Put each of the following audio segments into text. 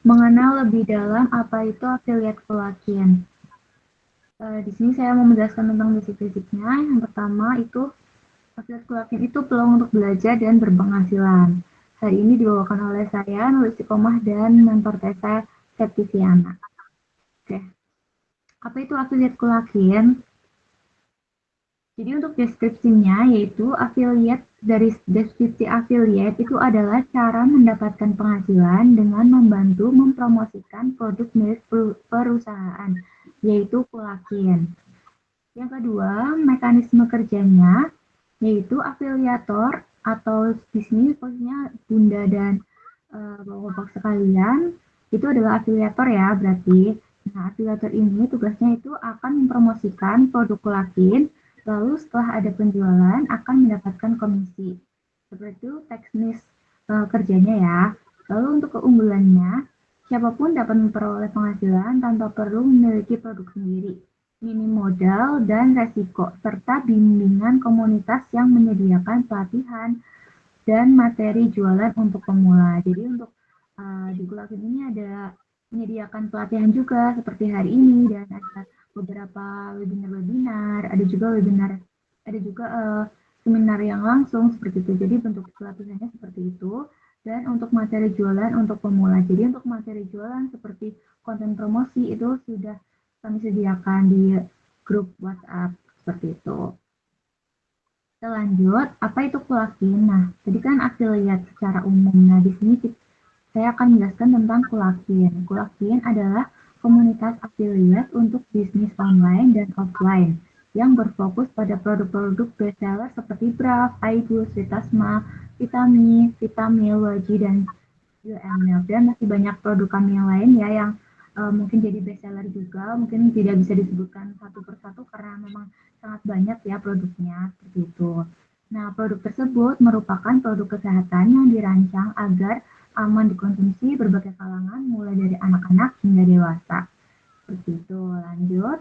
mengenal lebih dalam apa itu affiliate collection. Di sini saya mau menjelaskan tentang basic-basicnya. Yang pertama itu affiliate collection itu peluang untuk belajar dan berpenghasilan. Hari ini dibawakan oleh saya, Nur Istiqomah, dan mentor saya, Septisiana. Oke, apa itu affiliate collection? Jadi untuk deskripsinya yaitu affiliate, dari deskripsi affiliate itu adalah cara mendapatkan penghasilan dengan membantu mempromosikan produk milik perusahaan, yaitu collection. Yang kedua, mekanisme kerjanya yaitu afiliator atau di sini posisinya Bunda dan Bapak sekalian itu adalah afiliator ya berarti. Nah, afiliator ini tugasnya itu akan mempromosikan produk collection. Lalu setelah ada penjualan akan mendapatkan komisi. Seperti itu teknis kerjanya ya. Lalu untuk keunggulannya, siapapun dapat memperoleh penghasilan tanpa perlu memiliki produk sendiri. Minim modal dan resiko, serta bimbingan komunitas yang menyediakan pelatihan dan materi jualan untuk pemula. Jadi untuk di Gulakin ini ada menyediakan pelatihan juga seperti hari ini dan ada beberapa webinar-webinar, ada juga seminar yang langsung seperti itu. Jadi bentuk pelatihannya seperti itu. Dan untuk materi jualan untuk pemula. Jadi untuk materi jualan seperti konten promosi itu sudah kami sediakan di grup WhatsApp seperti itu. Kita lanjut, apa itu collection? Nah, tadi kan affiliate secara umum. Nah, di sini saya akan menjelaskan tentang collection. Collection adalah komunitas affiliate untuk bisnis online dan offline yang berfokus pada produk-produk bestseller seperti Braf, Aibus, Vitasma, Vitamin, Vitamil, Waji, dan UML. Dan masih banyak produk kami yang lain ya yang mungkin jadi bestseller juga. Mungkin tidak bisa disebutkan satu persatu karena memang sangat banyak ya produknya seperti itu. Nah, produk tersebut merupakan produk kesehatan yang dirancang agar aman dikonsumsi berbagai kalangan mulai dari anak-anak hingga dewasa. Seperti itu. Lanjut,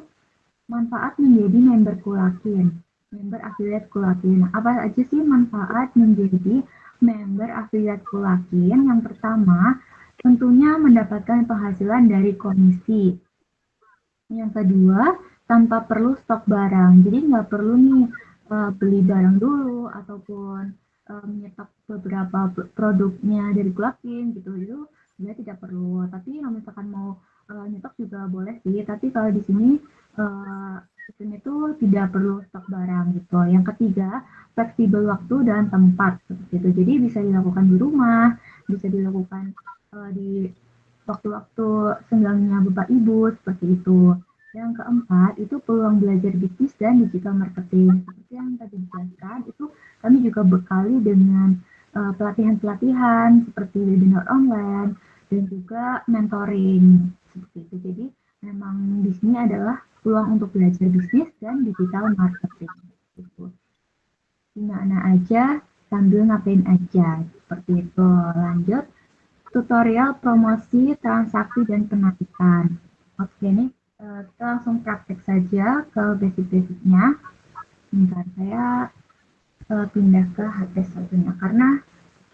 manfaat menjadi member Kulakin, member affiliate Kulakin. Nah, apa aja sih manfaat menjadi member affiliate Kulakin? Yang pertama, tentunya mendapatkan penghasilan dari komisi. Yang kedua, tanpa perlu stok barang. Jadi nggak perlu nih beli barang dulu ataupun menyetok beberapa produknya dari Kulakin gitu. Itu sebenarnya tidak perlu. Tapi kalau misalkan mau nyetok juga boleh sih. Tapi kalau di sini sistem itu tidak perlu stok barang gitu. Yang ketiga, fleksibel waktu dan tempat seperti itu. Jadi bisa dilakukan di rumah, bisa dilakukan di waktu-waktu senggangnya Bapak Ibu seperti itu. Yang keempat, itu peluang belajar bisnis dan digital marketing. Seperti yang tadi dijelaskan, itu kami juga bekali dengan pelatihan-pelatihan seperti webinar online dan juga mentoring seperti itu. Jadi memang di sini adalah peluang untuk belajar bisnis dan digital marketing. Gitu. Di mana aja sambil ngapain aja seperti itu. Lanjut, tutorial promosi, transaksi, dan penarikan. Oke, ini kita langsung praktek saja ke basic-basicnya. Bentar, saya pindah ke HP satunya. Karena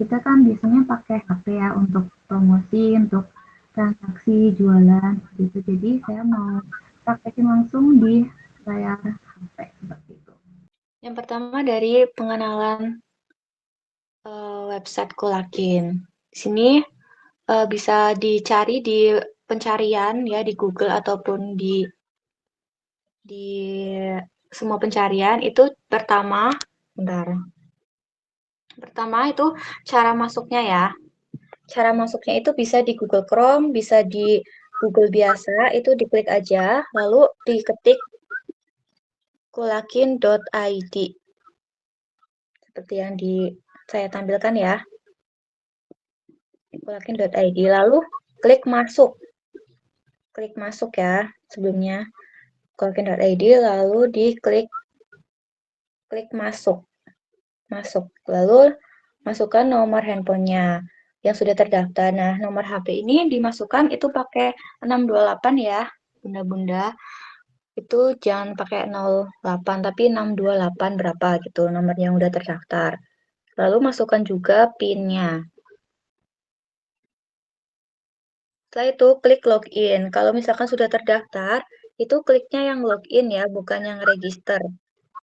kita kan biasanya pakai HP ya untuk promosi, untuk transaksi, jualan, gitu. Jadi saya mau praktekin langsung di layar HP seperti itu. Yang pertama dari pengenalan website Kulakin. Di sini bisa dicari di pencarian ya di Google ataupun di semua pencarian. Itu pertama, bentar. Pertama itu cara masuknya ya. Cara masuknya itu bisa di Google Chrome, bisa di Google biasa, itu diklik aja, lalu diketik kulakin.id. Seperti yang saya tampilkan ya. Kulakin.id. Lalu klik masuk. Klik masuk ya sebelumnya. Kulakin.id, lalu diklik masuk. Masuk. Lalu masukkan nomor handphonenya yang sudah terdaftar. Nah, nomor HP ini dimasukkan itu pakai 628 ya, bunda-bunda. Itu jangan pakai 08, tapi 628 berapa gitu, nomor yang udah terdaftar. Lalu masukkan juga PIN-nya. Setelah itu klik login. Kalau misalkan sudah terdaftar, itu kliknya yang login ya, bukan yang register.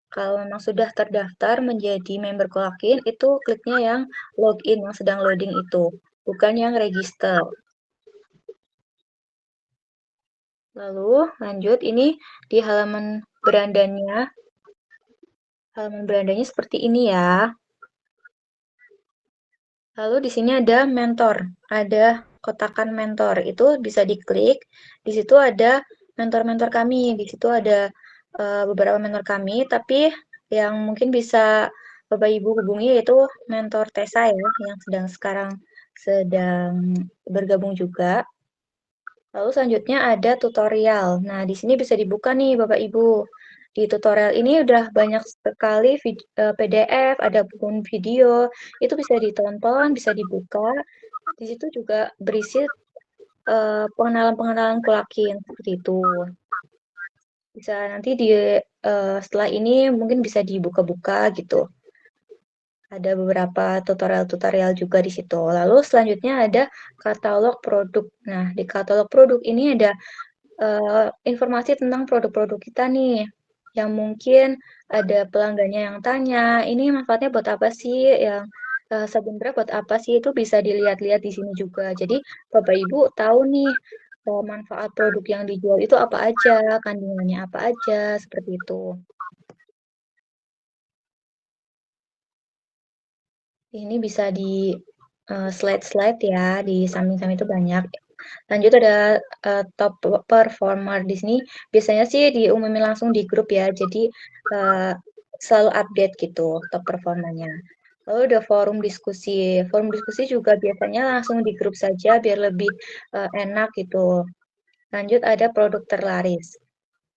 Kalau memang sudah terdaftar menjadi member Kolakin, itu kliknya yang login, yang sedang loading itu, bukan yang register. Lalu lanjut, ini di halaman berandanya. Halaman berandanya seperti ini ya. Lalu di sini ada mentor, ada kotakan mentor. Itu bisa diklik. Di situ ada mentor-mentor kami. Di situ ada beberapa mentor kami, tapi yang mungkin bisa Bapak Ibu hubungi yaitu mentor Tessa ya, yang sekarang sedang bergabung juga. Lalu selanjutnya ada tutorial. Nah, di sini bisa dibuka nih Bapak Ibu. Di tutorial ini udah banyak sekali PDF, ada pun video, itu bisa ditonton, bisa dibuka. Di situ juga berisi pengenalan-pengenalan Kulakin seperti itu. Bisa nanti setelah ini mungkin bisa dibuka-buka gitu. Ada beberapa tutorial-tutorial juga di situ. Lalu selanjutnya ada katalog produk. Nah, di katalog produk ini ada informasi tentang produk-produk kita nih, yang mungkin ada pelanggannya yang tanya, ini manfaatnya buat apa sih, yang sebenarnya buat apa sih, itu bisa dilihat-lihat di sini juga. Jadi Bapak Ibu tahu nih manfaat produk yang dijual itu apa aja, kandungannya apa aja, seperti itu. Ini bisa di slide-slide ya, di samping-samping itu banyak. Lanjut ada top performer di sini. Biasanya sih diumumin langsung di grup ya, jadi selalu update gitu top performanya. Lalu ada forum diskusi. Forum diskusi juga biasanya langsung di grup saja biar lebih enak gitu. Lanjut ada produk terlaris.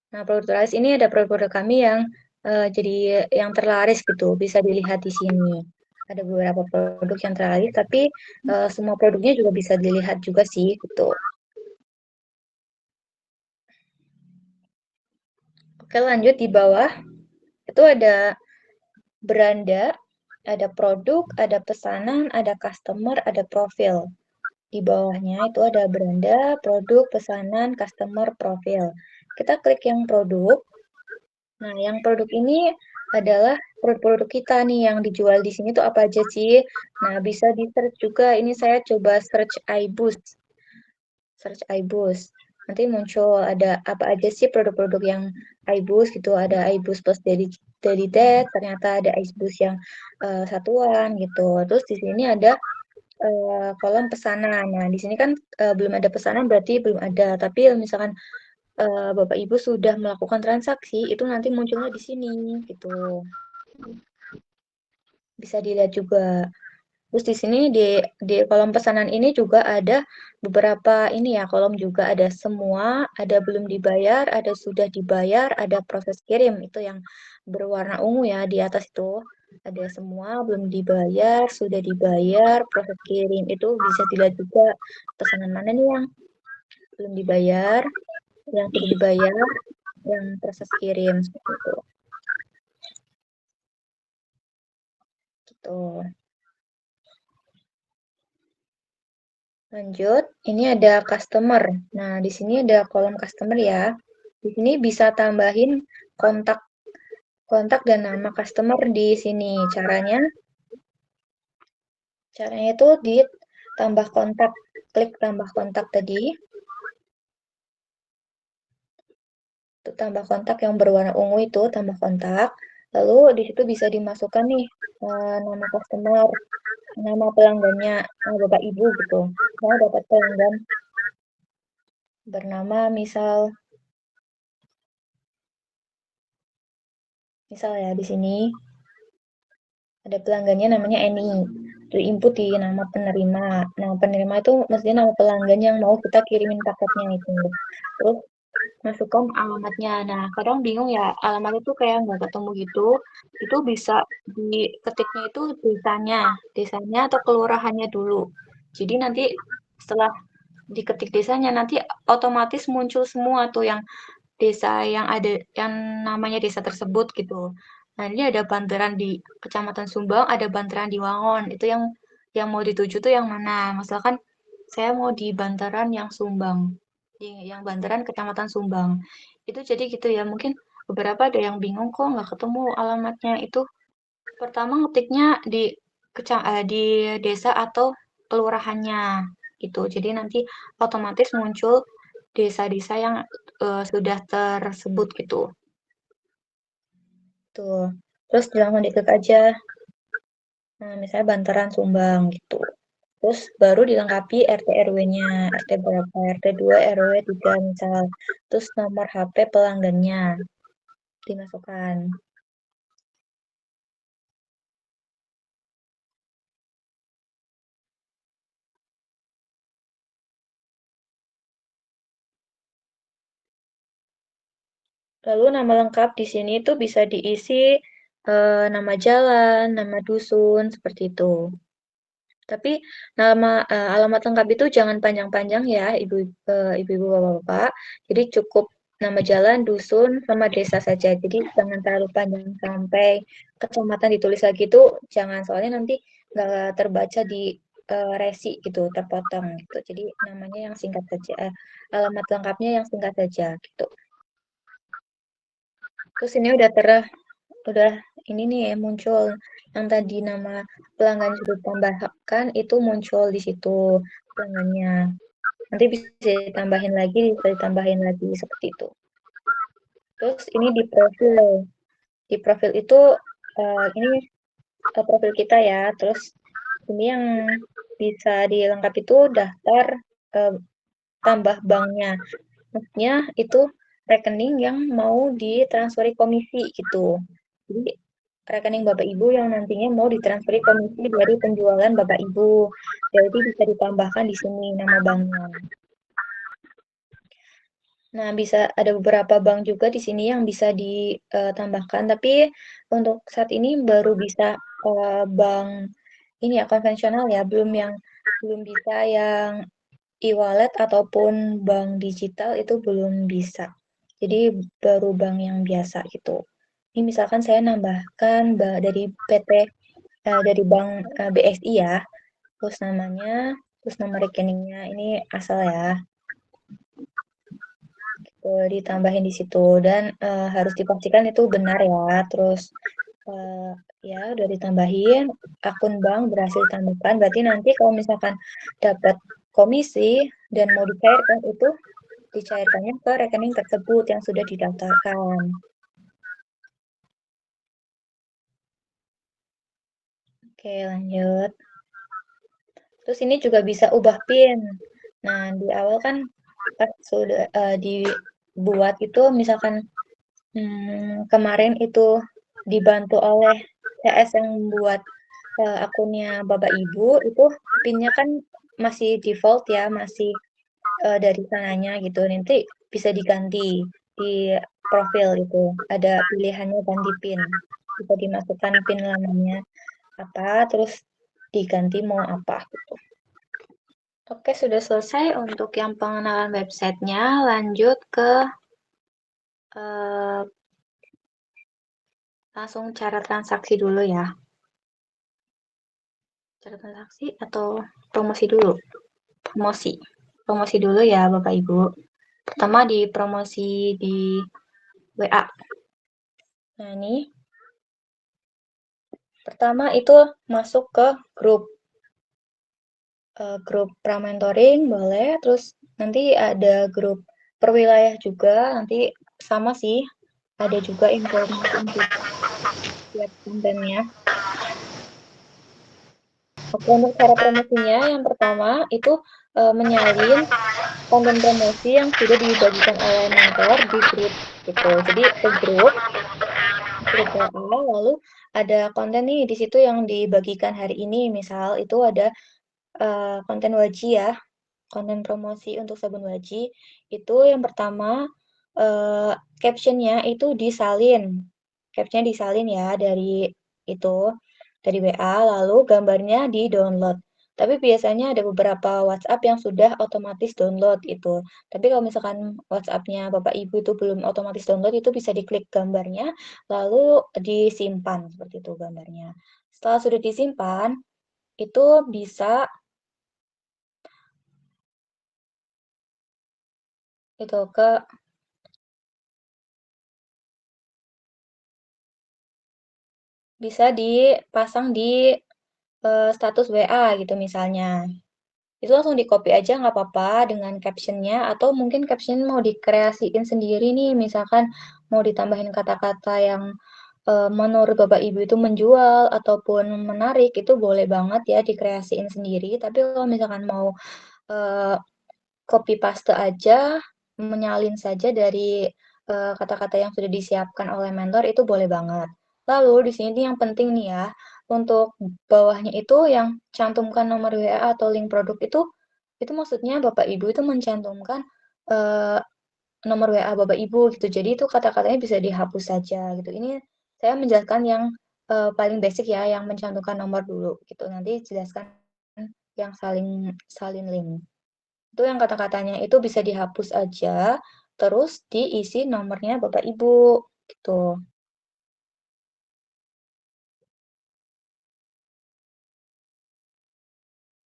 Nah, produk terlaris ini ada produk-produk kami yang jadi yang terlaris gitu, bisa dilihat di sini. Ada beberapa produk yang terlaris, tapi semua produknya juga bisa dilihat juga sih gitu. Oke, lanjut di bawah. Itu ada beranda, ada produk, ada pesanan, ada customer, ada profil. Di bawahnya itu ada beranda, produk, pesanan, customer, profil. Kita klik yang produk. Nah, yang produk ini adalah produk-produk kita nih yang dijual di sini tuh apa aja sih. Nah, bisa di search juga. Ini saya coba search iBoost. Search iBoost. Nanti muncul ada apa aja sih produk-produk yang iBoost gitu. Ada iBoost plus dari Dead, ternyata ada iBoost yang satuan gitu. Terus di sini ada kolom pesanan. Nah, di sini kan belum ada pesanan berarti belum ada. Tapi misalkan Bapak Ibu sudah melakukan transaksi, itu nanti munculnya di sini gitu. Bisa dilihat juga. Terus di sini di kolom pesanan ini juga ada beberapa ini ya, kolom juga ada semua, ada belum dibayar, ada sudah dibayar, ada proses kirim. Itu yang berwarna ungu ya di atas itu. Ada semua belum dibayar, sudah dibayar, proses kirim. Itu bisa dilihat juga pesanan mana nih yang belum dibayar, yang sudah dibayar, yang proses kirim seperti itu. Gitu. Lanjut, ini ada customer. Nah, di sini ada kolom customer ya. Di sini bisa tambahin kontak kontak dan nama customer di sini. Caranya itu ditambah kontak. Klik tambah kontak tadi. Itu tambah kontak yang berwarna ungu itu tambah kontak. Lalu di situ bisa dimasukkan nih nama customer, nama pelanggannya, Bapak Ibu gitu. Saya dapat pelanggan bernama misal ya di sini ada pelanggannya namanya Eni. Itu input di nama penerima. Nah, penerima itu mestinya nama pelanggan yang mau kita kirimin paketnya itu. Terus masukkan alamatnya. Nah, kadang bingung ya, alamat itu kayak nggak ketemu gitu. Itu bisa diketiknya itu desanya atau kelurahannya dulu. Jadi nanti setelah diketik desanya, nanti otomatis muncul semua tuh yang desa yang ada yang namanya desa tersebut gitu. Nah, ini ada bantaran di Kecamatan Sumbang, ada bantaran di Wangon. Itu yang mau dituju tuh yang mana? Misalkan saya mau di Bantaran yang Sumbang, yang Bantaran Kecamatan Sumbang. Itu jadi gitu ya, mungkin beberapa ada yang bingung kok nggak ketemu alamatnya. Itu pertama ngetiknya di desa atau kelurahannya gitu. Jadi nanti otomatis muncul desa-desa yang sudah tersebut gitu. Tuh. Terus langsung diklik aja. Nah, misalnya Bantaran Sumbang gitu. Terus baru dilengkapi RT RW-nya, RT berapa, RT 2, RW 3 misal. Terus nomor HP pelanggannya dimasukkan. Lalu nama lengkap di sini tuh bisa diisi nama jalan, nama dusun, seperti itu. Tapi alamat lengkap itu jangan panjang-panjang ya, ibu-ibu bapak-bapak. Jadi cukup nama jalan, dusun, sama desa saja. Jadi jangan terlalu panjang sampai kecamatan ditulis lagi itu jangan, soalnya nanti nggak terbaca di resi gitu, terpotong gitu. Jadi namanya yang singkat saja, alamat lengkapnya yang singkat saja gitu. Terus ini udah ini nih ya, muncul yang tadi nama pelanggan sudah ditambahkan itu muncul di situ pelanggannya. Nanti bisa ditambahin lagi seperti itu. Terus ini di profil. Di profil itu ini profil kita ya. Terus ini yang bisa dilengkapi itu daftar uh, tambah banknya. Maksudnya itu rekening yang mau ditransferi komisi gitu. Jadi rekening Bapak Ibu yang nantinya mau ditransferi komisi dari penjualan Bapak Ibu. Jadi bisa ditambahkan di sini nama banknya. Nah, bisa ada beberapa bank juga di sini yang bisa ditambahkan, tapi untuk saat ini baru bisa bank ini ya konvensional ya, belum bisa yang e-wallet ataupun bank digital itu belum bisa. Jadi baru bank yang biasa gitu. Ini misalkan saya nambahkan dari dari bank BSI ya, terus namanya, terus nomor rekeningnya ini asal ya, ditambahin di situ dan harus dipastikan itu benar ya. Terus uh, ya udah ditambahin, akun bank berhasil ditambahkan. Berarti nanti kalau misalkan dapat komisi dan mau dicairkan itu dicairkannya ke rekening tersebut yang sudah didaftarkan. Oke, lanjut. Terus ini juga bisa ubah PIN. Nah, di awal kan pas sudah dibuat itu misalkan kemarin itu dibantu oleh CS yang membuat akunnya Bapak Ibu, itu PIN-nya kan masih default ya, masih dari sananya gitu. Nanti bisa diganti di profil itu. Ada pilihannya ganti PIN. Bisa dimasukkan PIN lamanya apa, terus diganti mau apa gitu. Oke, sudah selesai untuk yang pengenalan websitenya. Lanjut ke eh, langsung cara transaksi dulu ya. Cara transaksi atau promosi dulu? Promosi. Promosi dulu ya Bapak Ibu. Pertama di promosi di WA. Nah ini pertama itu masuk ke grup pramentoring boleh, terus nanti ada grup perwilayah juga, nanti sama sih, ada juga informasi untuk setiap kontennya. Oke, untuk cara promosinya yang pertama itu menyalin konten promosi yang sudah dibagikan oleh mentor di grup gitu. Jadi ke grup WA, lalu ada konten nih di situ yang dibagikan hari ini. Misal itu ada konten waji ya, konten promosi untuk sabun waji. Itu yang pertama captionnya itu disalin. Captionnya disalin ya itu dari WA, lalu gambarnya di-download. Tapi biasanya ada beberapa WhatsApp yang sudah otomatis download itu. Tapi kalau misalkan WhatsApp-nya Bapak Ibu itu belum otomatis download, itu bisa diklik gambarnya, lalu disimpan seperti itu gambarnya. Setelah sudah disimpan, itu bisa itu ke bisa dipasang di status WA gitu misalnya. Itu langsung di-copy aja nggak apa-apa dengan caption-nya, atau mungkin caption mau dikreasiin sendiri nih, misalkan mau ditambahin kata-kata yang menurut Bapak Ibu itu menjual ataupun menarik, itu boleh banget ya dikreasiin sendiri. Tapi kalau misalkan mau copy paste aja, menyalin saja dari kata-kata yang sudah disiapkan oleh mentor, itu boleh banget. Lalu di sini yang penting nih ya, untuk bawahnya itu yang cantumkan nomor WA atau link produk itu maksudnya Bapak Ibu itu mencantumkan nomor WA Bapak Ibu gitu. Jadi itu kata-katanya bisa dihapus saja gitu. Ini saya menjelaskan yang paling basic ya, yang mencantumkan nomor dulu gitu. Nanti jelaskan yang salin link. Itu yang kata-katanya itu bisa dihapus aja, terus diisi nomornya Bapak Ibu gitu.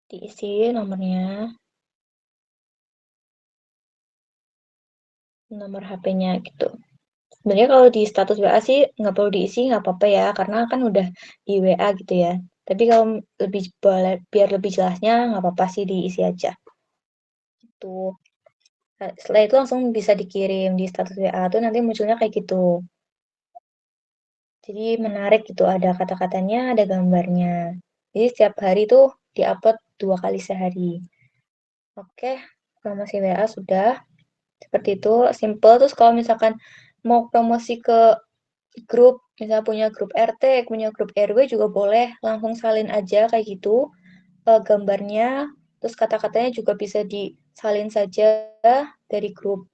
Diisi nomornya, nomor HP-nya gitu. Sebenarnya kalau di status WA sih nggak perlu diisi, nggak apa-apa ya, karena kan udah di WA gitu ya. Tapi kalau lebih boleh biar lebih jelasnya nggak apa-apa sih diisi aja. Tuh. Setelah itu langsung bisa dikirim di status WA tuh nanti munculnya kayak gitu. Jadi menarik gitu, ada kata-katanya, ada gambarnya. Jadi setiap hari tuh diupload 2 kali sehari. Oke, promosi WA sudah. Seperti itu, simple. Terus kalau misalkan mau promosi ke grup, misalnya punya grup RT, punya grup RW juga boleh langsung salin aja kayak gitu gambarnya, terus kata-katanya juga bisa disalin saja dari grup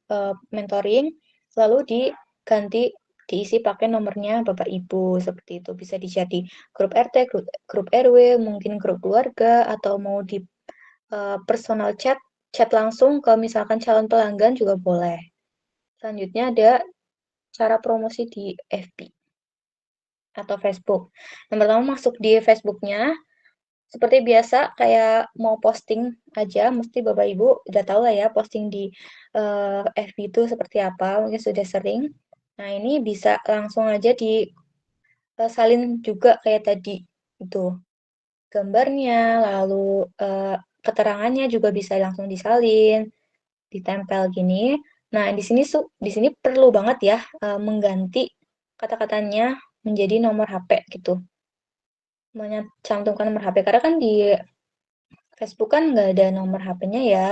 mentoring, lalu diganti diisi pakai nomornya Bapak Ibu seperti itu. Bisa dijadi grup RT, grup RW, mungkin grup keluarga, atau mau di personal chat langsung ke misalkan calon pelanggan juga boleh. Selanjutnya ada cara promosi di FB atau Facebook. Yang pertama masuk di Facebooknya, seperti biasa kayak mau posting aja, mesti Bapak Ibu udah tahu lah ya posting di FB itu seperti apa, mungkin sudah sering. Nah ini bisa langsung aja salin juga kayak tadi itu gambarnya, lalu keterangannya juga bisa langsung disalin, ditempel gini. Nah di sini perlu banget ya mengganti kata-katanya menjadi nomor HP gitu, mencantumkan nomor HP karena kan di Facebook kan nggak ada nomor HP-nya ya.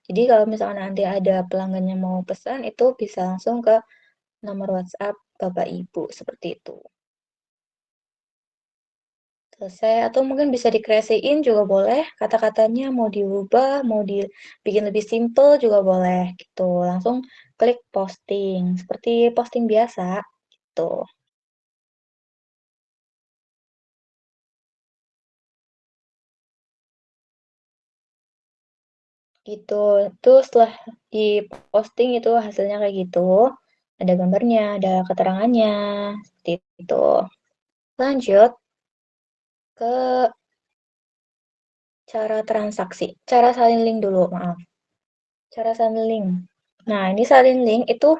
Jadi kalau misalnya nanti ada pelanggannya mau pesan, itu bisa langsung ke nomor WhatsApp Bapak Ibu, seperti itu. Selesai, atau mungkin bisa dikreasiin juga boleh, kata-katanya mau diubah, mau dibikin lebih simple juga boleh, gitu. Langsung klik posting, seperti posting biasa, gitu. Gitu. Itu setelah diposting itu hasilnya kayak gitu. Ada gambarnya, ada keterangannya, seperti itu. Lanjut ke cara transaksi. Cara salin link dulu, maaf. Cara salin link. Nah, ini salin link itu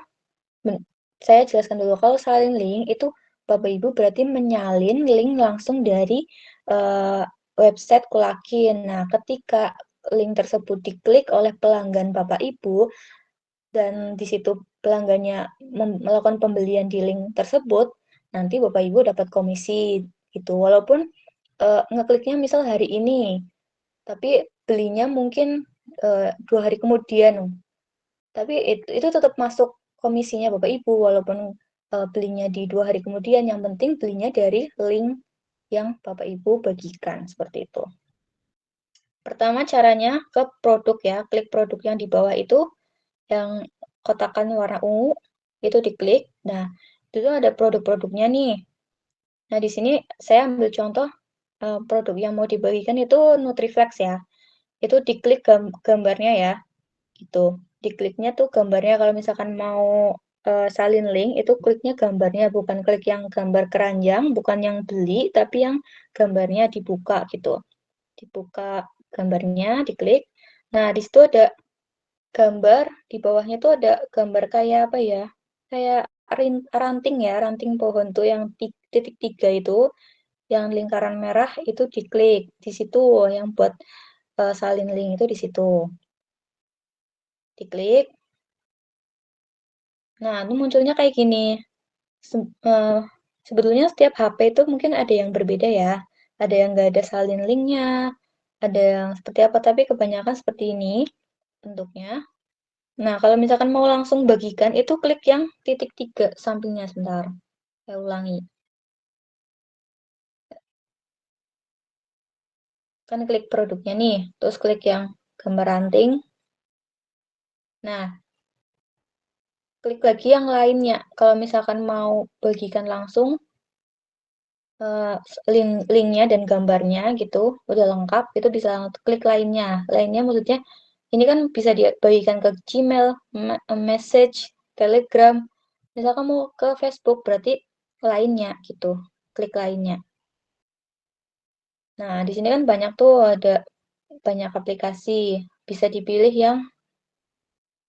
saya jelaskan dulu. Kalau salin link itu Bapak Ibu berarti menyalin link langsung dari website Kulakin. Nah, ketika link tersebut diklik oleh pelanggan Bapak Ibu dan di situ pelanggannya melakukan pembelian di link tersebut, nanti Bapak Ibu dapat komisi gitu. Walaupun ngekliknya misal hari ini, tapi belinya mungkin 2 hari kemudian. Tapi itu tetap masuk komisinya Bapak Ibu, walaupun belinya di 2 hari kemudian. Yang penting belinya dari link yang Bapak Ibu bagikan, seperti itu. Pertama caranya ke produk ya, klik produk yang di bawah itu, yang kotakan warna ungu, itu diklik. Nah, itu ada produk-produknya nih. Nah, di sini saya ambil contoh produk yang mau dibagikan itu Nutriflex ya. Itu diklik gambarnya ya, gitu. Dikliknya tuh gambarnya kalau misalkan mau salin link itu kliknya gambarnya, bukan klik yang gambar keranjang, bukan yang beli, tapi yang gambarnya dibuka gitu. Dibuka gambarnya, diklik. Nah, di situ ada gambar, di bawahnya tuh ada gambar kayak apa ya? Kayak ranting ya, ranting pohon tuh yang titik 3 itu, yang lingkaran merah itu diklik. Di situ yang buat salin link itu di situ. Diklik. Nah, itu munculnya kayak gini. Sebetulnya setiap HP itu mungkin ada yang berbeda ya. Ada yang nggak ada salin linknya, ada yang seperti apa, tapi kebanyakan seperti ini bentuknya. Nah, kalau misalkan mau langsung bagikan, itu klik yang titik 3 sampingnya sebentar. Saya ulangi. Kan klik produknya nih, terus klik yang gambar ranting. Nah, klik lagi yang lainnya. Kalau misalkan mau bagikan langsung, linknya dan gambarnya gitu udah lengkap, itu bisa klik lainnya maksudnya ini kan bisa dibagikan ke Gmail, message, Telegram, misalkan mau ke Facebook berarti lainnya gitu, klik lainnya. Nah di sini kan banyak tuh, ada banyak aplikasi, bisa dipilih yang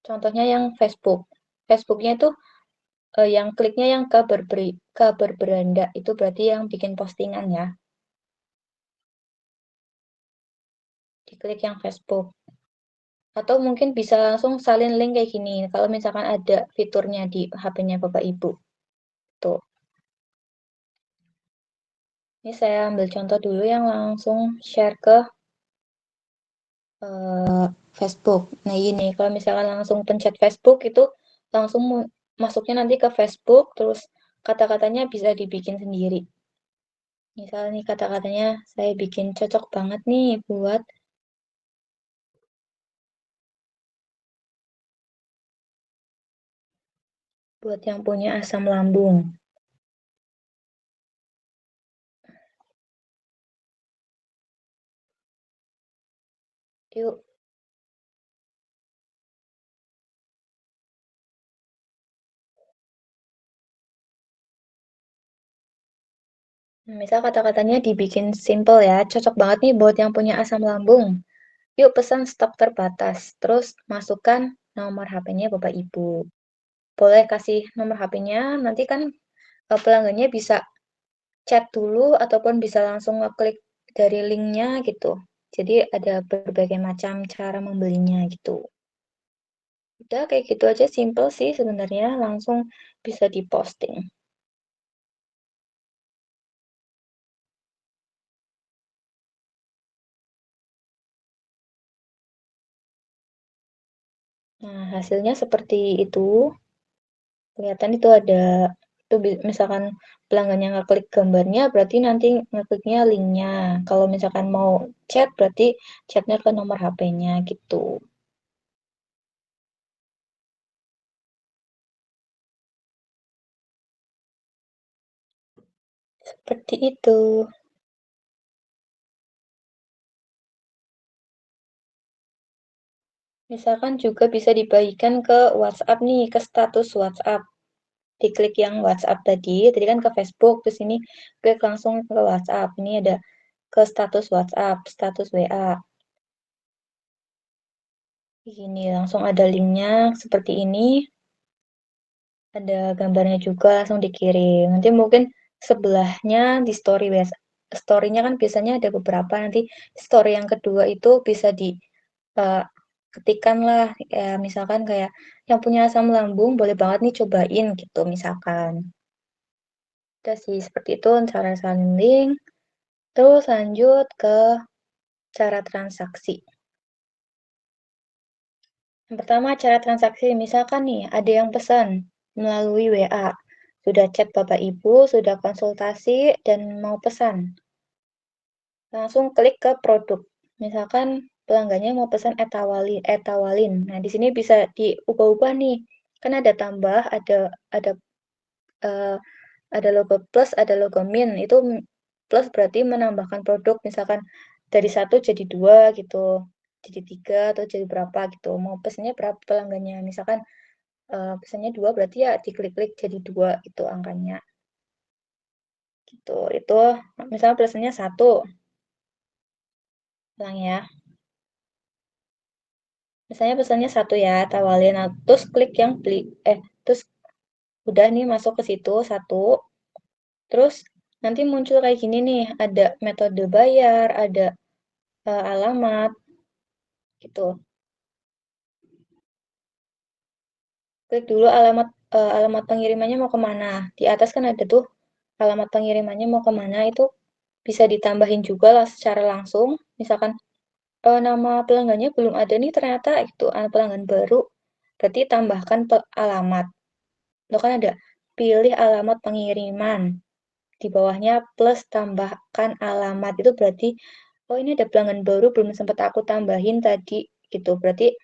contohnya yang Facebook. Facebooknya itu yang kliknya yang kabar beranda, itu berarti yang bikin postingan ya, diklik yang Facebook. Atau mungkin bisa langsung salin link kayak gini, kalau misalkan ada fiturnya di HP-nya Bapak Ibu. Tuh, ini saya ambil contoh dulu yang langsung share ke Facebook. Nah ini, kalau misalkan langsung pencet Facebook itu langsung masuknya nanti ke Facebook, terus kata-katanya bisa dibikin sendiri. Misalnya nih kata-katanya saya bikin cocok banget nih buat yang punya asam lambung. Yuk, misal kata-katanya dibikin simple ya, cocok banget nih buat yang punya asam lambung. Yuk pesan stok terbatas, terus masukkan nomor HP-nya Bapak Ibu. Boleh kasih nomor HP-nya, nanti kan pelanggannya bisa chat dulu ataupun bisa langsung ngeklik dari linknya gitu. Jadi ada berbagai macam cara membelinya gitu. Udah kayak gitu aja, simple sih sebenarnya, langsung bisa diposting. Nah, hasilnya seperti itu. Kelihatan itu ada, itu misalkan pelanggannya ngeklik gambarnya, berarti nanti ngekliknya linknya. Kalau misalkan mau chat, berarti chatnya ke nomor HP-nya gitu. Seperti itu. Misalkan juga bisa dibagikan ke WhatsApp nih, ke status WhatsApp. Diklik yang WhatsApp tadi kan ke Facebook, terus ini klik langsung ke WhatsApp. Ini ada ke status WhatsApp, status WA. Ini langsung ada linknya seperti ini. Ada gambarnya juga langsung dikirim. Nanti mungkin sebelahnya di story-nya kan biasanya ada beberapa, nanti story yang kedua itu bisa di uh, ketikan lah ya, misalkan kayak yang punya asam lambung boleh banget nih cobain gitu misalkan. Udah sih seperti itu cara salin link. Terus lanjut ke cara transaksi. Yang pertama cara transaksi, misalkan nih ada yang pesan melalui WA. Sudah chat Bapak Ibu, sudah konsultasi, dan mau pesan. Langsung klik ke produk. Misalkan pelanggannya mau pesan etawalin. Nah, di sini bisa diubah-ubah nih. Kan ada tambah, uh, ada logo plus, ada logo min. Itu plus berarti menambahkan produk. Misalkan dari 1 jadi 2 gitu. Jadi 3 atau jadi berapa gitu. Mau pesannya berapa pelanggannya. Misalkan pesannya 2 berarti ya diklik-klik jadi 2 gitu angkanya. Gitu. Itu misalnya pesannya 1. Ulang ya. Misalnya pesannya satu ya, tawalin. Nah, terus klik yang beli, terus udah nih masuk ke situ satu. Terus nanti muncul kayak gini nih, ada metode bayar, ada alamat, gitu. Klik dulu alamat pengirimannya mau kemana. Di atas kan ada tuh alamat pengirimannya mau kemana, itu bisa ditambahin juga lah secara langsung. Misalkan nama pelanggannya belum ada nih ternyata itu pelanggan baru, berarti tambahkan alamat. Lo kan ada pilih alamat pengiriman. Di bawahnya plus tambahkan alamat. Itu berarti, oh ini ada pelanggan baru belum sempat aku tambahin tadi gitu. Berarti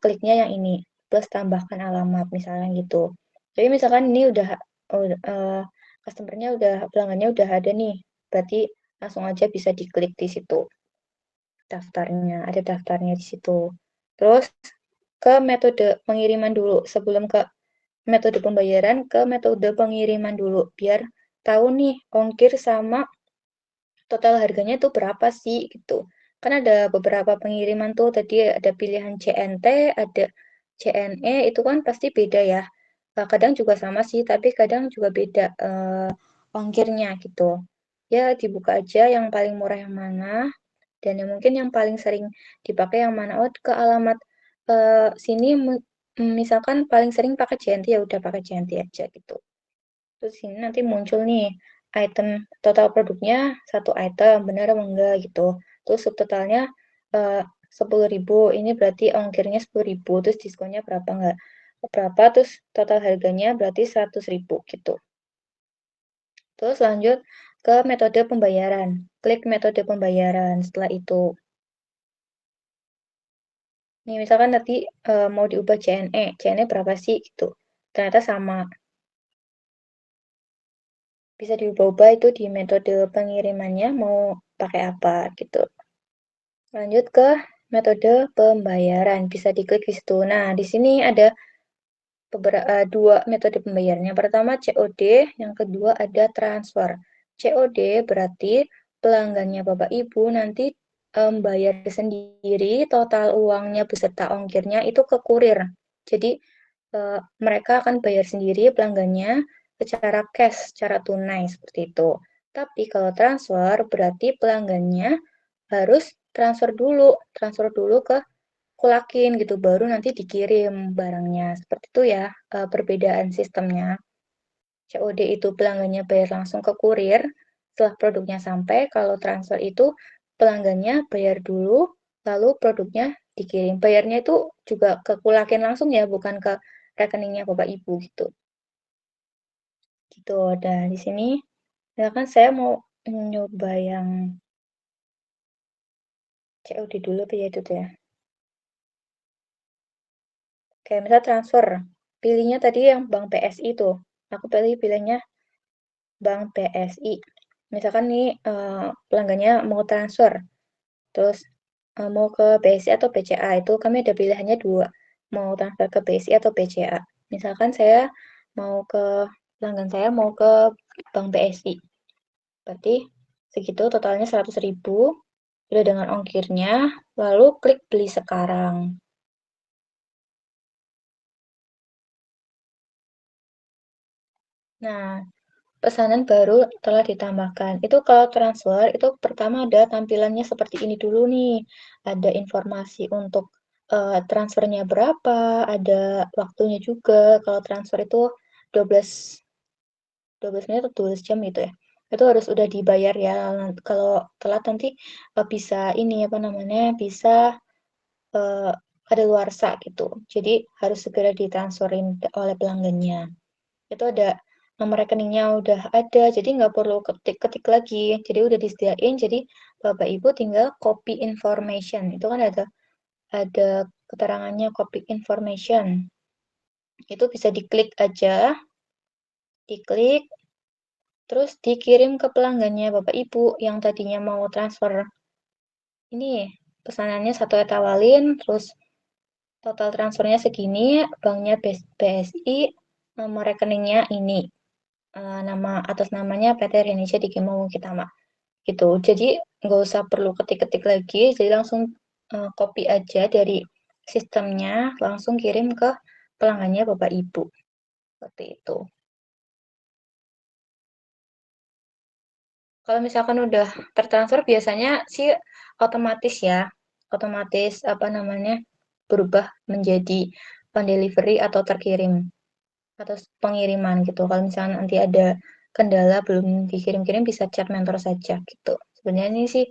kliknya yang ini, plus tambahkan alamat misalnya gitu. Jadi misalkan ini udah customer-nya pelanggannya udah ada nih. Berarti langsung aja bisa diklik di situ daftarnya, ada daftarnya di situ. Terus ke metode pengiriman dulu sebelum ke metode pembayaran, ke metode pengiriman dulu biar tahu nih ongkir sama total harganya tuh berapa sih gitu. Kan ada beberapa pengiriman tuh tadi ada pilihan CNT, ada CNE, itu kan pasti beda ya. Kadang juga sama sih, tapi kadang juga beda ongkirnya gitu. Ya dibuka aja yang paling murah yang mana, dan yang mungkin yang paling sering dipakai yang mana. Oh, ke alamat sini misalkan paling sering pakai CNT, ya udah pakai CNT aja gitu. Terus sini nanti muncul nih item total produknya satu item, benar apa enggak gitu. Terus subtotalnya 10.000, ini berarti ongkirnya 10.000, terus diskonnya berapa enggak? Berapa, terus total harganya berarti 100.000 gitu. Terus lanjut ke metode pembayaran. Klik metode pembayaran setelah itu. Nih, misalkan nanti mau diubah CNE. CNE berapa sih gitu. Ternyata sama. Bisa diubah-ubah itu di metode pengirimannya mau pakai apa gitu. Lanjut ke metode pembayaran. Bisa diklik di situ. Nah, di sini ada dua metode pembayarannya. Pertama COD, yang kedua ada transfer. COD berarti pelanggannya Bapak Ibu nanti bayar sendiri total uangnya beserta ongkirnya itu ke kurir. Jadi mereka akan bayar sendiri pelanggannya secara cash, secara tunai seperti itu. Tapi kalau transfer berarti pelanggannya harus transfer dulu ke kulakin gitu, baru nanti dikirim barangnya. Seperti itu ya perbedaan sistemnya. COD itu pelanggannya bayar langsung ke kurir setelah produknya sampai. Kalau transfer itu pelanggannya bayar dulu, lalu produknya dikirim. Bayarnya itu juga ke kulakin langsung ya, bukan ke rekeningnya Bapak Ibu gitu. Gitu. Dan di sini misalkan saya mau nyoba yang COD dulu ya itu tuh ya. Kayak misal transfer, pilihnya tadi yang Bank BSI tuh. Aku pilihnya Bank BSI. Misalkan nih pelanggannya mau transfer, terus mau ke BSI atau BCA, itu kami ada pilihannya dua, mau transfer ke BSI atau BCA. Misalkan saya mau ke pelanggan saya mau ke Bank BSI, berarti segitu totalnya 100.000, sudah dengan ongkirnya, lalu klik beli sekarang. Nah, pesanan baru telah ditambahkan. Itu kalau transfer, itu pertama ada tampilannya seperti ini dulu nih. Ada informasi untuk transfernya berapa, ada waktunya juga. Kalau transfer itu 12 12 menit atau 12 jam gitu ya. Itu harus udah dibayar ya. Kalau telat nanti bisa ini apa namanya, bisa ada luarsa gitu. Jadi harus segera ditransferin oleh pelanggannya. Itu ada nomor rekeningnya udah ada, jadi nggak perlu ketik-ketik lagi. Jadi udah disediain, jadi Bapak Ibu tinggal copy information. Itu kan ada keterangannya copy information. Itu bisa diklik aja, diklik, terus dikirim ke pelanggannya Bapak Ibu yang tadinya mau transfer. Ini pesanannya satu etawalin, terus total transfernya segini, banknya BSI, nomor rekeningnya ini. Nama atas namanya PT Indonesia Dikimo Kitama gitu. Jadi nggak usah perlu ketik-ketik lagi, jadi langsung copy aja dari sistemnya langsung kirim ke pelanggannya Bapak Ibu. Seperti itu. Kalau misalkan udah tertransfer biasanya sih otomatis ya, otomatis apa namanya berubah menjadi pendelivery atau terkirim atau pengiriman gitu. Kalau misalnya nanti ada kendala belum dikirim-kirim bisa chat mentor saja gitu. Sebenarnya ini sih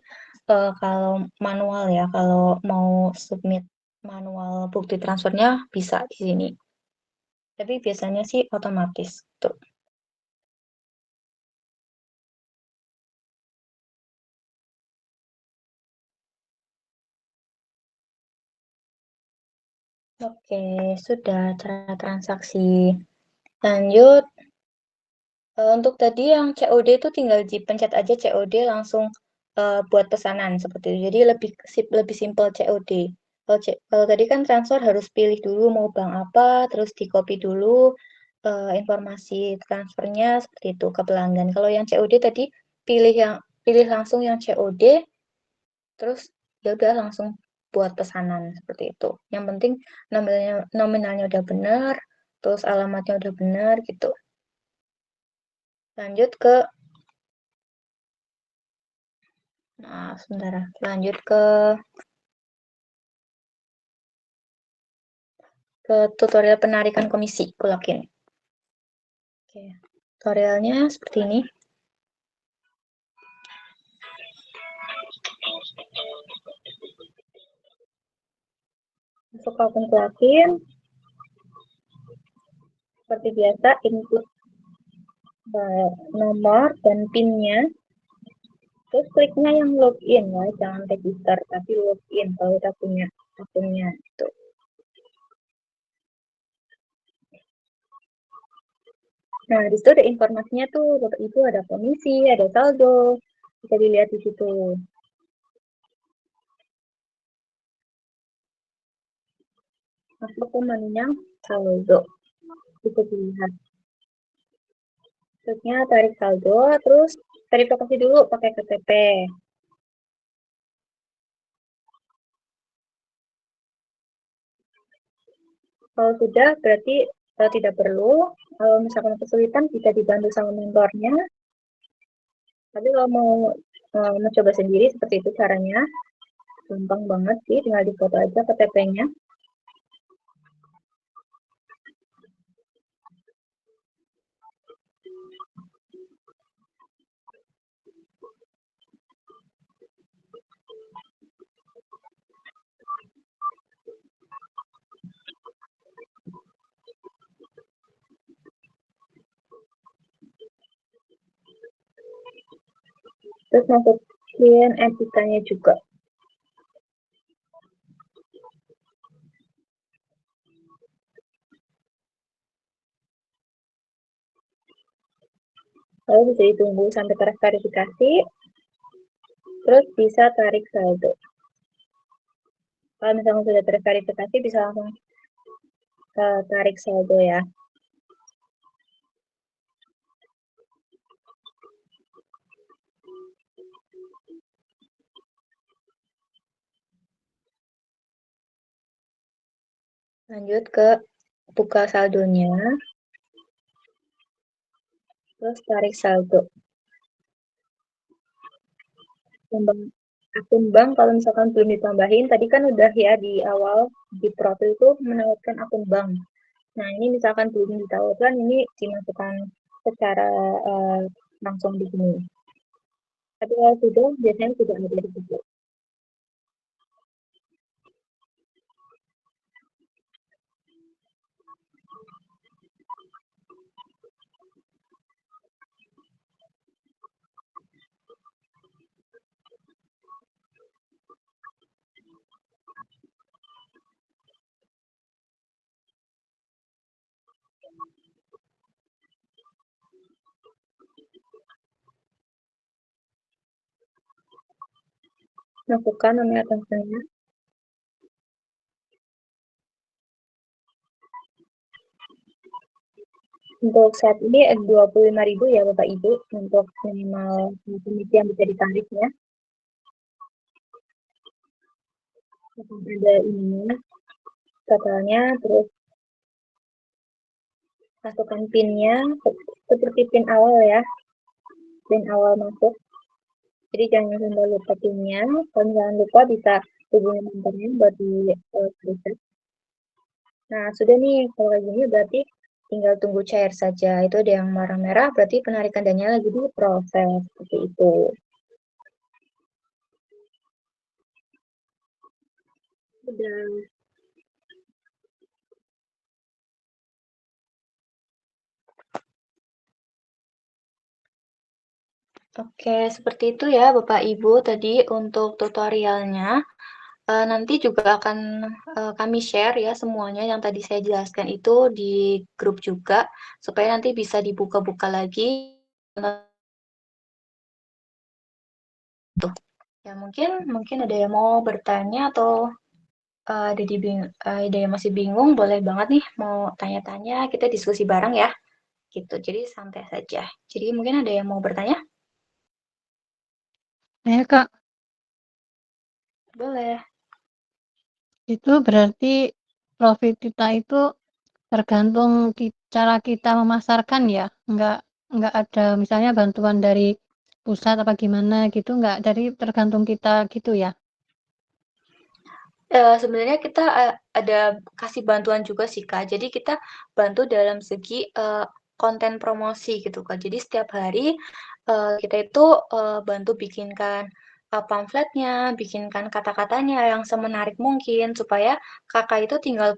kalau manual ya, kalau mau submit manual bukti transfernya bisa di sini. Tapi biasanya sih otomatis tuh. Oke, sudah cara transaksi. Lanjut, untuk tadi yang COD itu tinggal dipencet aja COD langsung buat pesanan seperti itu. Jadi lebih simpel COD. Kalau tadi kan transfer harus pilih dulu mau bank apa, terus di copy dulu informasi transfernya seperti itu ke pelanggan. Kalau yang COD tadi pilih langsung yang COD, terus ya udah langsung buat pesanan seperti itu. Yang penting nominalnya udah benar, terus alamatnya udah benar gitu. Lanjut ke sebentar. Lanjut ke tutorial penarikan komisi Kulakin. Oke. Tutorialnya seperti ini. Masuk akun Kulakin. Seperti biasa, input nomor dan PIN-nya. Terus kliknya yang login ya, jangan register, tapi login kalau kita punya akunnya itu. Nah, di situ ada informasinya tuh, Bapak Ibu ada komisi, ada saldo, bisa dilihat di situ. Masuk ke menunya saldo, bisa dilihat. Terusnya tarik saldo, terus verifikasi dulu pakai KTP. Kalau sudah, berarti tidak perlu. Kalau misalkan kesulitan, bisa dibantu sama mentornya. Tapi kalau mau mencoba sendiri, seperti itu caranya. Gampang banget sih, tinggal difoto aja KTP-nya. Terus masukin NIK-nya juga. Lalu bisa ditunggu sampai terverifikasi, terus bisa tarik saldo. Kalau misalnya sudah terverifikasi, bisa langsung tarik saldo ya. Lanjut ke buka saldonya, terus tarik saldo. Akun bank kalau misalkan belum ditambahin, tadi kan udah ya di awal di profil itu menawarkan akun bank. Nah ini misalkan belum ditawarkan, ini dimasukkan secara langsung di sini. Tapi kalau sudah, biasanya sudah ada di situ. Masukkan nominal transfernya. Untuk saat ini 25.000 ya Bapak Ibu untuk minimal komisi yang bisa ditarik ya. Ada ini totalnya, terus masukkan PIN-nya seperti PIN awal ya, PIN awal masuk. Jadi jangan sampai lupa PIN-nya. Kalau jangan lupa bisa hubungi mentornya buat di proses. Nah, sudah nih, kalau kayak gini berarti tinggal tunggu cair saja. Itu ada yang merah-merah, berarti penarikan dananya lagi diproses, seperti itu. Udah. Oke, seperti itu ya Bapak Ibu tadi untuk tutorialnya. Nanti juga akan kami share ya semuanya yang tadi saya jelaskan itu di grup juga, supaya nanti bisa dibuka-buka lagi. Tuh. Ya mungkin ada yang mau bertanya atau ada yang masih bingung, boleh banget nih mau tanya-tanya, kita diskusi bareng ya. Gitu, jadi santai saja. Jadi mungkin ada yang mau bertanya? Ya, Kak. Boleh. Itu berarti profit kita itu tergantung cara kita memasarkan ya? Nggak ada misalnya bantuan dari pusat apa gimana gitu, nggak, dari tergantung kita gitu ya? Sebenarnya kita ada kasih bantuan juga sih Kak. Jadi kita bantu dalam segi konten promosi gitu Kak. Jadi setiap hari kita itu bantu bikinkan pamfletnya, bikinkan kata-katanya yang semenarik mungkin supaya Kakak itu tinggal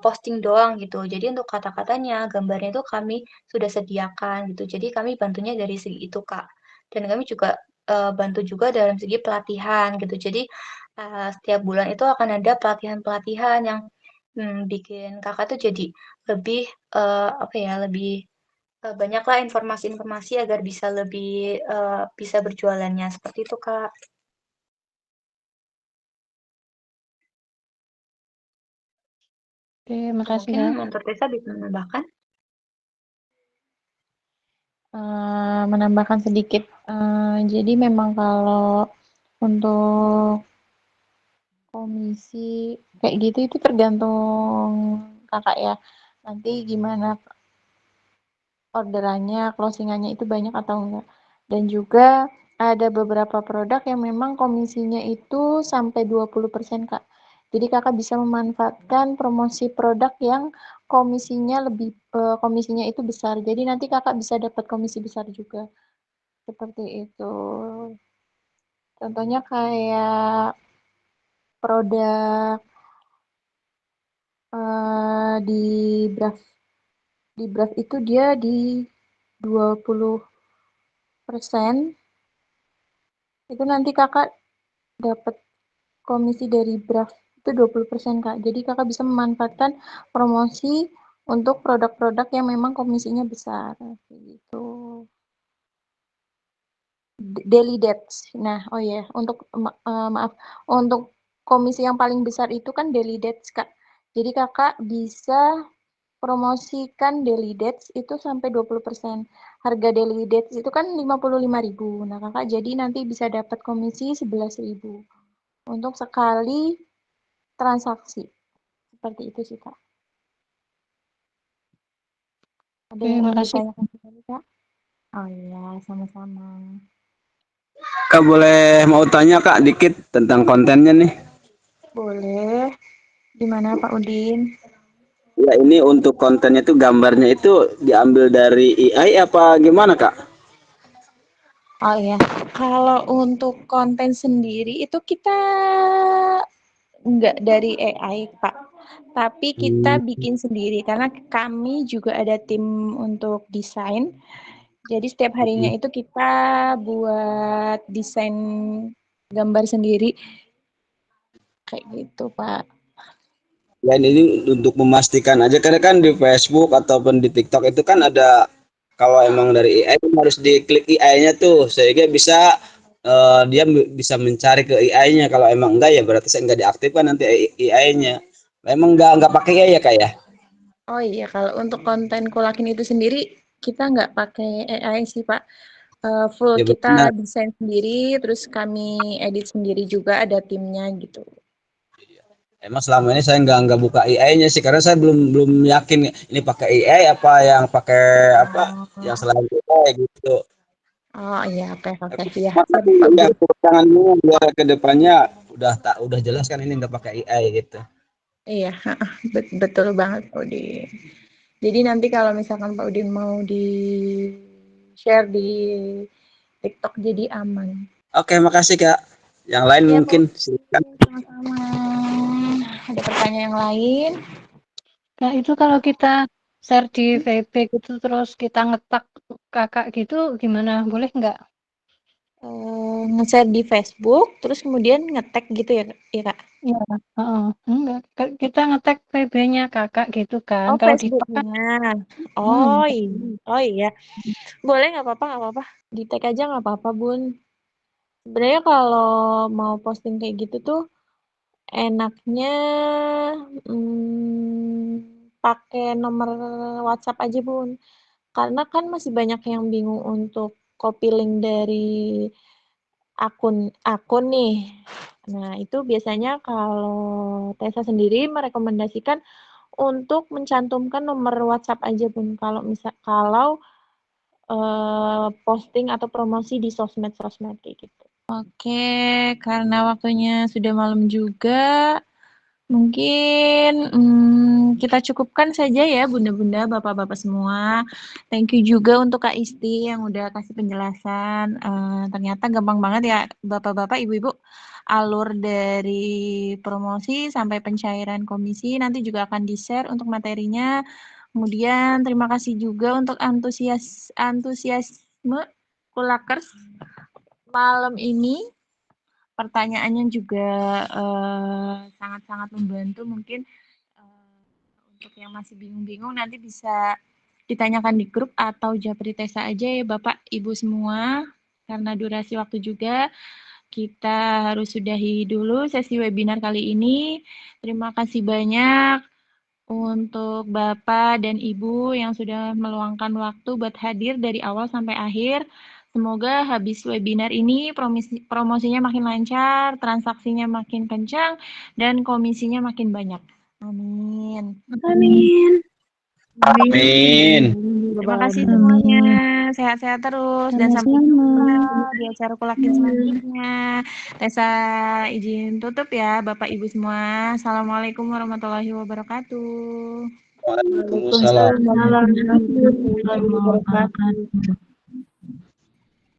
posting doang gitu. Jadi untuk kata-katanya, gambarnya itu kami sudah sediakan gitu. Jadi kami bantunya dari segi itu Kak. Dan kami juga bantu juga dalam segi pelatihan gitu. Jadi setiap bulan itu akan ada pelatihan-pelatihan yang bikin Kakak tuh jadi lebih apa ya, lebih banyaklah informasi-informasi agar bisa lebih bisa berjualannya seperti itu, Kak. Oke, makasih Mungkin ya. Mentor Tessa bisa menambahkan. Menambahkan sedikit. Jadi memang kalau untuk komisi kayak gitu itu tergantung kakak ya. Nanti gimana orderannya, closingannya itu banyak atau enggak. Dan juga ada beberapa produk yang memang komisinya itu sampai 20% Kak. Jadi kakak bisa memanfaatkan promosi produk yang komisinya itu besar. Jadi nanti kakak bisa dapat komisi besar juga. Seperti itu. Contohnya kayak produk di Brave itu dia di 20%, itu nanti kakak dapat komisi dari Brave itu 20% Kak. Jadi kakak bisa memanfaatkan promosi untuk produk-produk yang memang komisinya besar. Gitu. Daily Dates. Nah, oh ya, maaf, untuk komisi yang paling besar itu kan Daily Dates, Kak. Jadi kakak bisa promosikan Daily Dates itu sampai 20%. Harga Daily Dates itu kan 55.000. Nah, kakak jadi nanti bisa dapat komisi 11.000 untuk sekali transaksi. Seperti itu sih, Kak. Ada Oke, yang mau makasih. ditanyakan lagi, Kak? Oh iya, sama-sama. Kak boleh mau tanya Kak dikit tentang kontennya nih. Boleh. Gimana Pak Udin? Ya ini untuk kontennya itu gambarnya itu diambil dari AI apa gimana Kak? Oh iya, kalau untuk konten sendiri itu kita nggak dari AI, Pak. Tapi kita bikin sendiri karena kami juga ada tim untuk desain. Jadi setiap harinya itu kita buat desain gambar sendiri kayak gitu, Pak. Ya ini untuk memastikan aja karena kan di Facebook ataupun di TikTok itu kan ada kalau emang dari AI kan harus diklik AI-nya tuh sehingga bisa dia bisa mencari ke AI-nya. Kalau emang enggak ya berarti saya enggak diaktifkan nanti AI-nya. Emang enggak pakai AI ya Kak ya? Oh iya, kalau untuk konten Kulakin itu sendiri kita nggak pakai AI sih, Pak. Full Ya kita benar. desain sendiri, terus kami edit sendiri juga, ada timnya gitu. Emang selama ini saya nggak buka AI-nya sih karena saya belum yakin ini pakai AI apa yang pakai apa yang selain AI gitu. Oh iya, oke oke Tapi ya. cuma Siap tadi Pak yang Budi. kekurangan ini biar ke depannya udah jelas kan ini nggak pakai AI gitu. Iya, betul banget Pak Budi. Jadi nanti kalau misalkan Pak Udin mau di share di TikTok jadi aman. Oke, makasih Kak. Yang lain Iya Pak mungkin Udin, silakan. sama-sama. Ada pertanyaan yang lain? Nah, itu kalau kita share di VB gitu terus kita ngetak kakak gitu gimana? Boleh nggak? Nge-share di Facebook, terus kemudian nge-tag gitu ya, ya Kak? Iya, heeh. Enggak, kita ngetek VB-nya kakak gitu kan. Oh, Kalau di TikTok kan, Facebooknya. hmm, Oh iya. Boleh nggak apa-apa, nggak apa-apa. Di tag aja nggak apa-apa, Bun. Sebenarnya kalau mau posting kayak gitu tuh enaknya pakai nomor WhatsApp aja, Bun. Karena kan masih banyak yang bingung untuk copy link dari akun nih. Nah, itu biasanya kalau Tessa sendiri merekomendasikan untuk mencantumkan nomor WhatsApp aja, Bun. Kalau posting atau promosi di sosmed-sosmed kayak gitu. Oke, karena waktunya sudah malam juga, mungkin kita cukupkan saja ya bunda-bunda, bapak-bapak semua. Thank you juga untuk Kak Isti yang udah kasih penjelasan. Ternyata gampang banget ya bapak-bapak, ibu-ibu. Alur dari promosi sampai pencairan komisi nanti juga akan di-share untuk materinya. Kemudian terima kasih juga untuk antusiasme Kulakers malam ini. Pertanyaannya juga sangat-sangat membantu. Mungkin untuk yang masih bingung-bingung nanti bisa ditanyakan di grup atau japri Tessa aja ya Bapak Ibu semua. Karena durasi waktu juga kita harus sudahi dulu sesi webinar kali ini. Terima kasih banyak untuk Bapak dan Ibu yang sudah meluangkan waktu buat hadir dari awal sampai akhir. Semoga habis webinar ini promosinya makin lancar, transaksinya makin kencang, dan komisinya makin banyak. Amin. Amin. Amin. Terima kasih semuanya. Sehat-sehat terus dan sampai jumpa di acara Kulakin selanjutnya. Tessa izin tutup ya Bapak Ibu semua. Assalamualaikum warahmatullahi wabarakatuh. Waalaikumsalam. Waalaikumsalam warahmatullahi wabarakatuh.